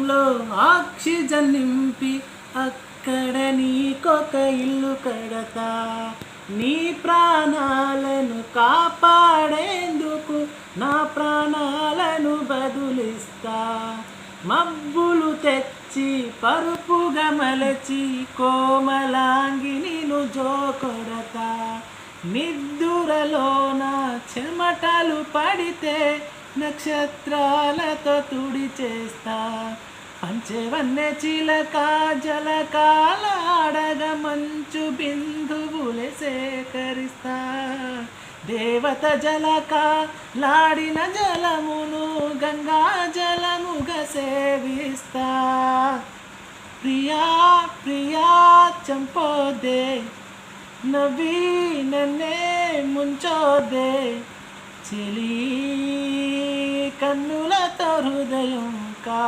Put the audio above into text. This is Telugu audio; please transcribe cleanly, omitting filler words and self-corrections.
హృదయంలో ఆక్సిజన్ నింపి అక్కడ నీకొక ఇల్లు కడతా. నీ ప్రాణాలను కాపాడేందుకు నా ప్రాణాలను బదులిస్తా. మబ్బులు తెచ్చి పరుపుగా మలచి కోమలాంగి నిన్ను జోకొడతా. నిద్దురలోన చెమటలు పడితే నక్షత్రాలతో తుడి చేస్తా. పంచవన్నె చిలక జలకాలాడగ మంచు బిందువులే సేకరిస్తా. దేవత జలక లాడిన జలమును గంగా జలముగా సేవిస్తా. ప్రియా ప్రియా చంపోదే నవ్వి నన్నే ముంచోదే. చెలి కన్నులతో హృదయం కా